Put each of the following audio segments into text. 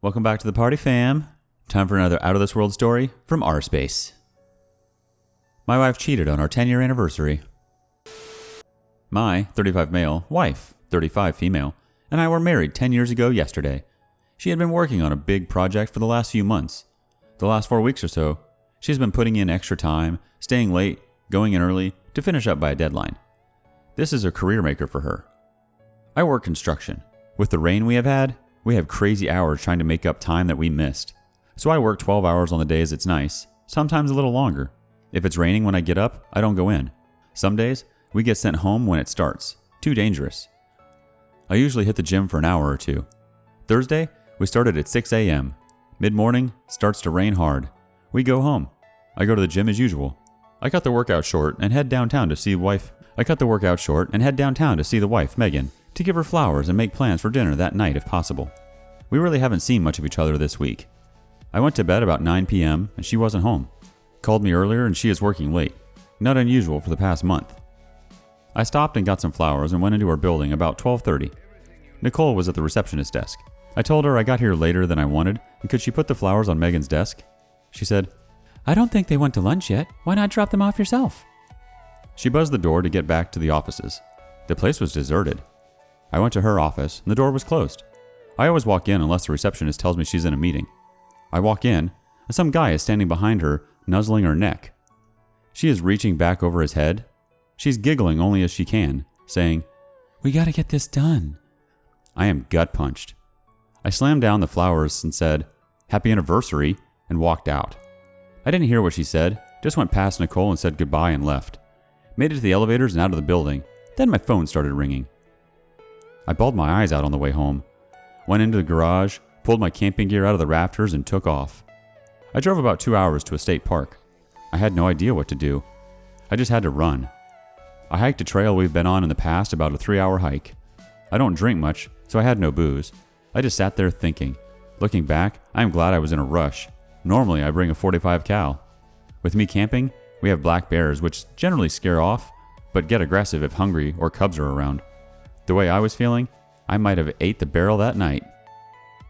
Welcome back to the party, fam. Time for another out-of-this-world story from rSpace. My wife cheated on our 10-year anniversary. My 35 male wife, 35 female, and I were married 10 years ago yesterday. She had been working on a big project for the last few months. The last 4 weeks or so, she's been putting in extra time, staying late, going in early to finish up by a deadline. This is a career maker for her. I work construction. With the rain we have had, we have crazy hours trying to make up time that we missed. So I work 12 hours on the days it's nice, sometimes a little longer. If it's raining when I get up, I don't go in. Some days, we get sent home when it starts. Too dangerous. I usually hit the gym for an hour or two. Thursday, we started at 6 a.m. Mid-morning, starts to rain hard. We go home. I go to the gym as usual. I cut the workout short and head downtown to see the wife, Megan, to give her flowers and make plans for dinner that night if possible. We really haven't seen much of each other this week. I went to bed about 9 p.m. and she wasn't home. Called me earlier and she is working late. Not unusual for the past month. I stopped and got some flowers and went into her building about 12:30. Nicole was at the receptionist desk. I told her I got here later than I wanted and could she put the flowers on Megan's desk? She said, "I don't think they went to lunch yet. Why not drop them off yourself?" She buzzed the door to get back to the offices. The place was deserted. I went to her office and the door was closed. I always walk in unless the receptionist tells me she's in a meeting. I walk in and some guy is standing behind her, nuzzling her neck. She is reaching back over his head. She's giggling only as she can, saying, "We gotta get this done." I am gut punched. I slammed down the flowers and said, "Happy anniversary," and walked out. I didn't hear what she said, just went past Nicole and said goodbye and left. Made it to the elevators and out of the building, then my phone started ringing. I bawled my eyes out on the way home. Went into the garage, pulled my camping gear out of the rafters and took off. I drove about 2 hours to a state park. I had no idea what to do. I just had to run. I hiked a trail we've been on in the past, about a 3-hour hike. I don't drink much, so I had no booze. I just sat there thinking. Looking back, I am glad I was in a rush. Normally, I bring a .45 cal. With me camping, we have black bears, which generally scare off, but get aggressive if hungry or cubs are around. The way I was feeling, I might have ate the barrel that night.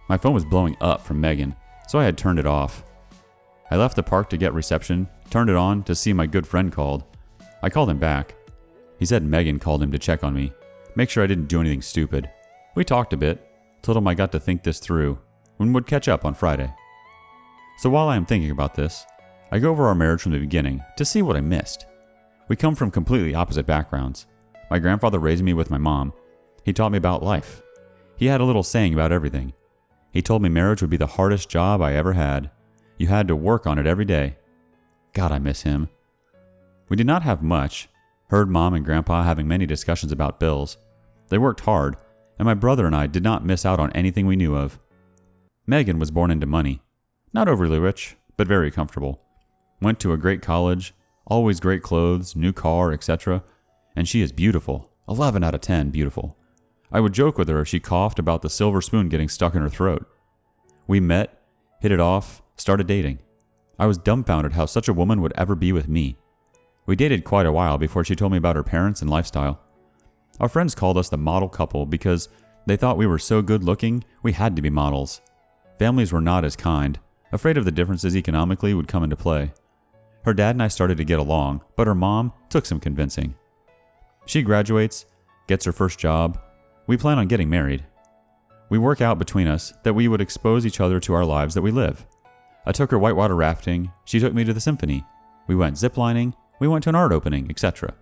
My phone was blowing up from Megan, so I had turned it off. I left the park to get reception, turned it on to see my good friend called. I called him back. He said Megan called him to check on me, make sure I didn't do anything stupid. We talked a bit, told him I got to think this through, and would catch up on Friday. So while I am thinking about this, I go over our marriage from the beginning to see what I missed. We come from completely opposite backgrounds. My grandfather raised me with my mom. He taught me about life. He had a little saying about everything. He told me marriage would be the hardest job I ever had. You had to work on it every day. God, I miss him. We did not have much. Heard Mom and Grandpa having many discussions about bills. They worked hard, and my brother and I did not miss out on anything we knew of. Megan was born into money. Not overly rich, but very comfortable. Went to a great college, always great clothes, new car, etc. And she is beautiful. 11 out of 10 beautiful. I would joke with her if she coughed about the silver spoon getting stuck in her throat. We met, hit it off, started dating. I was dumbfounded how such a woman would ever be with me. We dated quite a while before she told me about her parents and lifestyle. Our friends called us the model couple because they thought we were so good looking we had to be models. Families were not as kind, afraid of the differences economically would come into play. Her dad and I started to get along, but her mom took some convincing. She graduates, gets her first job. We plan on getting married. We work out between us that we would expose each other to our lives that we live. I took her whitewater rafting, she took me to the symphony. We went ziplining, we went to an art opening, etc.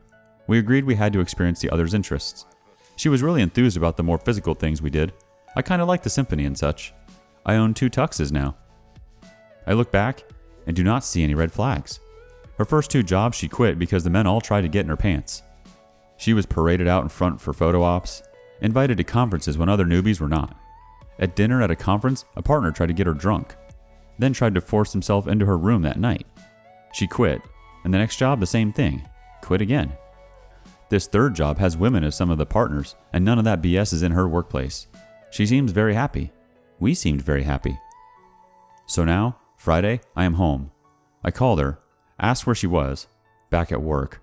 We agreed we had to experience the other's interests. She was really enthused about the more physical things we did. I kind of like the symphony and such. I own 2 tuxes now. I look back and do not see any red flags. Her first 2 jobs she quit because the men all tried to get in her pants. She was paraded out in front for photo ops, invited to conferences when other newbies were not. At dinner at a conference, a partner tried to get her drunk, then tried to force himself into her room that night. She quit, and the next job the same thing, quit again. This 3rd job has women as some of the partners, and none of that BS is in her workplace. She seems very happy. We seemed very happy. So now, Friday, I am home. I called her, asked where she was, back at work.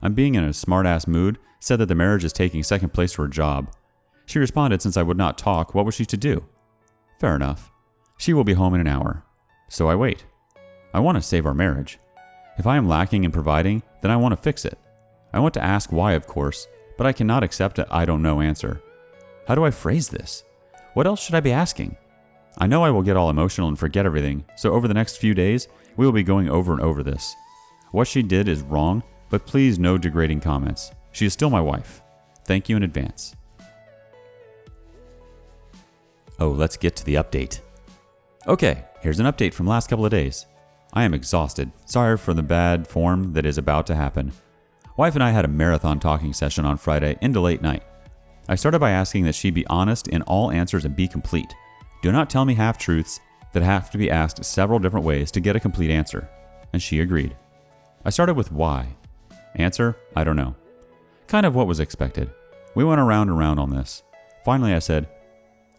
I'm being in a smart-ass mood, said that the marriage is taking second place to her job. She responded since I would not talk, what was she to do? Fair enough. She will be home in an hour. So I wait. I want to save our marriage. If I am lacking in providing, then I want to fix it. I want to ask why, of course, but I cannot accept an I don't know answer. How do I phrase this? What else should I be asking? I know I will get all emotional and forget everything, so over the next few days, we will be going over and over this. What she did is wrong, but please no degrading comments. She is still my wife. Thank you in advance. Oh, let's get to the update. Okay, here's an update from last couple of days. I am exhausted. Sorry for the bad form that is about to happen. Wife and I had a marathon talking session on Friday into late night. I started by asking that she be honest in all answers and be complete. Do not tell me half-truths that have to be asked several different ways to get a complete answer. And she agreed. I started with why. Answer, I don't know. Kind of what was expected. We went around and around on this. Finally I said,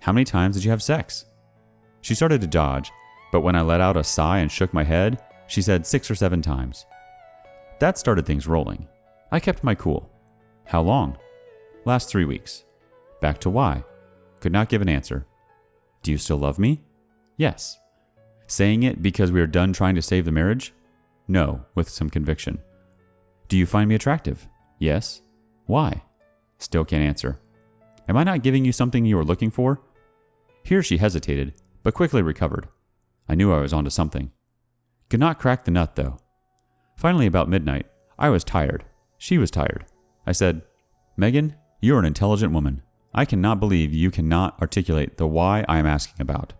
how many times did you have sex? She started to dodge, but when I let out a sigh and shook my head, she said 6 or 7 times. That started things rolling. I kept my cool. How long? Last 3 weeks. Back to why. Could not give an answer. Do you still love me? Yes. Saying it because we are done trying to save the marriage? No, with some conviction. Do you find me attractive? Yes. Why? Still can't answer. Am I not giving you something you are looking for? Here she hesitated, but quickly recovered. I knew I was onto something. Could not crack the nut, though. Finally, about midnight, I was tired. She was tired. I said, Megan, you are an intelligent woman. I cannot believe you cannot articulate the why I am asking about.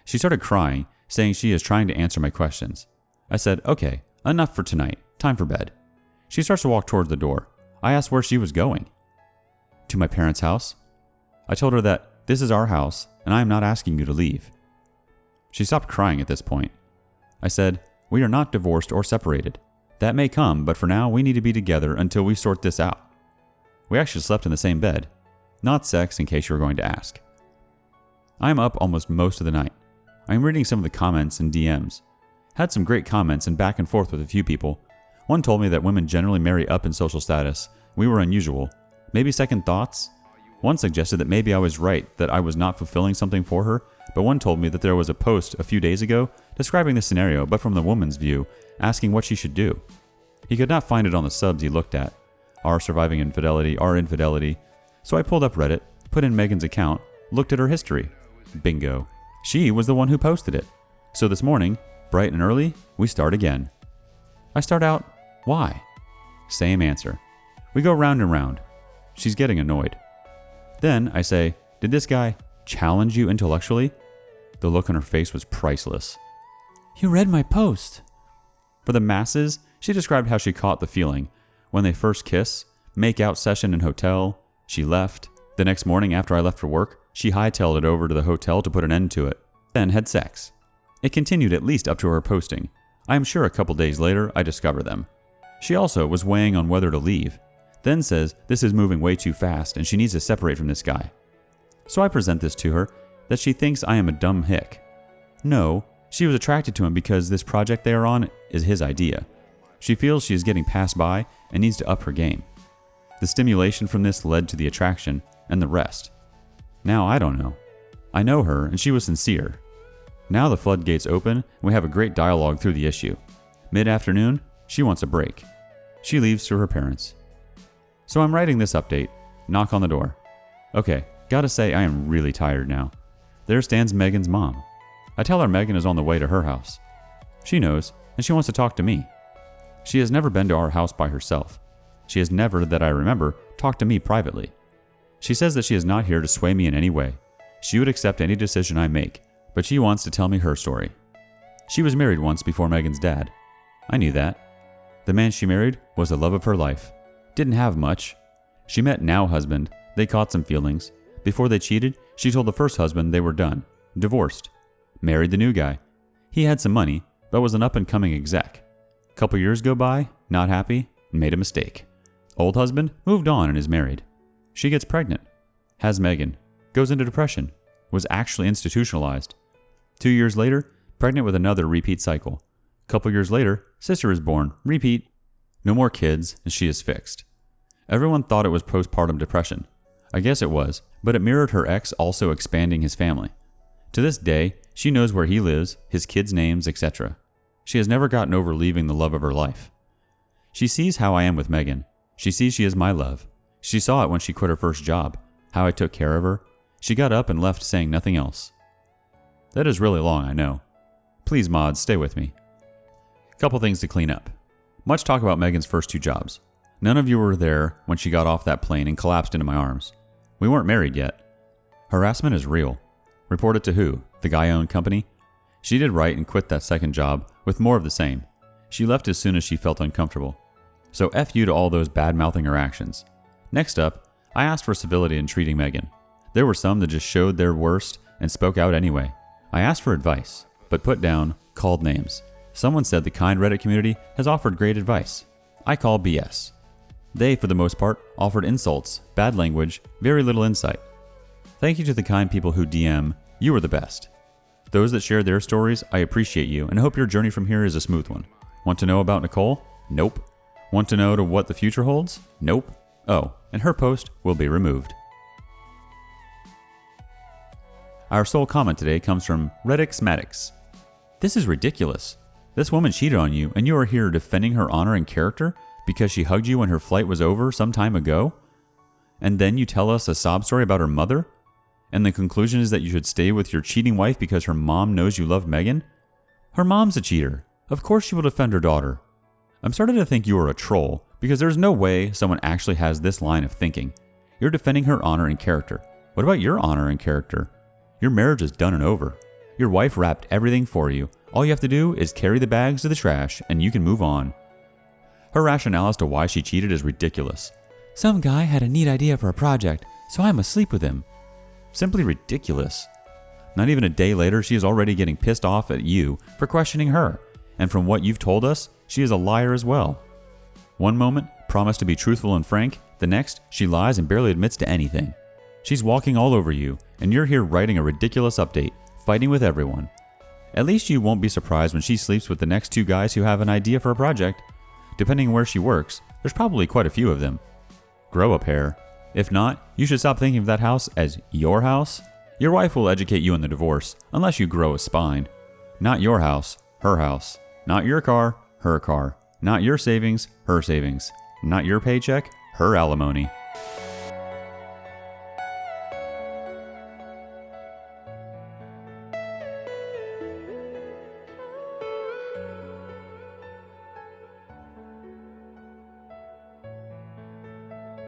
She started crying, saying she is trying to answer my questions. I said, okay, enough for tonight. Time for bed. She starts to walk towards the door. I asked where she was going. To my parents' house. I told her that this is our house and I am not asking you to leave. She stopped crying at this point. I said, we are not divorced or separated. That may come, but for now we need to be together until we sort this out. We actually slept in the same bed. Not sex, in case you were going to ask. I am up almost most of the night. I am reading some of the comments and DMs. Had some great comments and back and forth with a few people. One told me that women generally marry up in social status. We were unusual. Maybe second thoughts? One suggested that maybe I was right, that I was not fulfilling something for her, but one told me that there was a post a few days ago describing the scenario, but from the woman's view, asking what she should do. He could not find it on the subs he looked at. Our surviving infidelity, our infidelity. So I pulled up Reddit, put in Megan's account, looked at her history. Bingo. She was the one who posted it. So this morning, bright and early, we start again. I start out, why? Same answer. We go round and round. She's getting annoyed. Then I say, did this guy challenge you intellectually? The look on her face was priceless. You read my post. For the masses, she described how she caught the feeling. When they first kiss, make out session in hotel, she left. The next morning after I left for work, she hightailed it over to the hotel to put an end to it. Then had sex. It continued at least up to her posting. I am sure a couple days later I discover them. She also was weighing on whether to leave. Then says this is moving way too fast and she needs to separate from this guy. So I present this to her, that she thinks I am a dumb hick. No, she was attracted to him because this project they are on is his idea. She feels she is getting passed by and needs to up her game. The stimulation from this led to the attraction and the rest. Now I don't know. I know her and she was sincere. Now the floodgates open and we have a great dialogue through the issue. Mid-afternoon, she wants a break. She leaves to her parents. So I'm writing this update. Knock on the door. Okay, gotta say I am really tired now. There stands Megan's mom. I tell her Megan is on the way to her house. She knows, and she wants to talk to me. She has never been to our house by herself. She has never, that I remember, talked to me privately. She says that she is not here to sway me in any way. She would accept any decision I make, but she wants to tell me her story. She was married once before Megan's dad. I knew that. The man she married was the love of her life. Didn't have much. She met now husband. They caught some feelings. Before they cheated, she told the first husband they were done. Divorced. Married the new guy. He had some money, but was an up-and-coming exec. Couple years go by, not happy, and made a mistake. Old husband moved on and is married. She gets pregnant. Has Megan. Goes into depression. Was actually institutionalized. 2 years later, pregnant with another repeat cycle. Couple years later, sister is born. Repeat. No more kids, and she is fixed. Everyone thought it was postpartum depression. I guess it was, but it mirrored her ex also expanding his family. To this day, She knows where he lives, his kids' names, etc. She has never gotten over leaving the love of her life. She sees how I am with Megan. She sees she is my love. She saw it when she quit her first job, how I took care of her. She got up and left saying nothing else. That is really long, I know. Please, mods, stay with me. Couple things to clean up. Much talk about Megan's first 2 jobs. None of you were there when she got off that plane and collapsed into my arms. We weren't married yet. Harassment is real. Reported to who? The guy-owned company? She did right and quit that second job with more of the same. She left as soon as she felt uncomfortable. So F you to all those bad-mouthing her actions. Next up, I asked for civility in treating Megan. There were some that just showed their worst and spoke out anyway. I asked for advice, but put down, called names. Someone said the kind Reddit community has offered great advice. I call BS. They, for the most part, offered insults, bad language, very little insight. Thank you to the kind people who DM, you are the best. Those that shared their stories, I appreciate you and hope your journey from here is a smooth one. Want to know about Nicole? Nope. Want to know to what the future holds? Nope. Oh, and her post will be removed. Our sole comment today comes from Redix. This is ridiculous. This woman cheated on you and you are here defending her honor and character because she hugged you when her flight was over some time ago? And then you tell us a sob story about her mother? And the conclusion is that you should stay with your cheating wife because her mom knows you love Megan? Her mom's a cheater. Of course she will defend her daughter. I'm starting to think you are a troll because there's no way someone actually has this line of thinking. You're defending her honor and character. What about your honor and character? Your marriage is done and over. Your wife wrapped everything for you. All you have to do is carry the bags to the trash and you can move on. Her rationale as to why she cheated is ridiculous. Some guy had a neat idea for a project, so I must sleep with him. Simply ridiculous. Not even a day later, she is already getting pissed off at you for questioning her. And from what you've told us, she is a liar as well. One moment, promised to be truthful and frank. The next, she lies and barely admits to anything. She's walking all over you, and you're here writing a ridiculous update, fighting with everyone. At least you won't be surprised when she sleeps with the next 2 guys who have an idea for a project. Depending where she works, there's probably quite a few of them. Grow a pair. If not, you should stop thinking of that house as your house. Your wife will educate you in the divorce, unless you grow a spine. Not your house, her house. Not your car, her car. Not your savings, her savings. Not your paycheck, her alimony.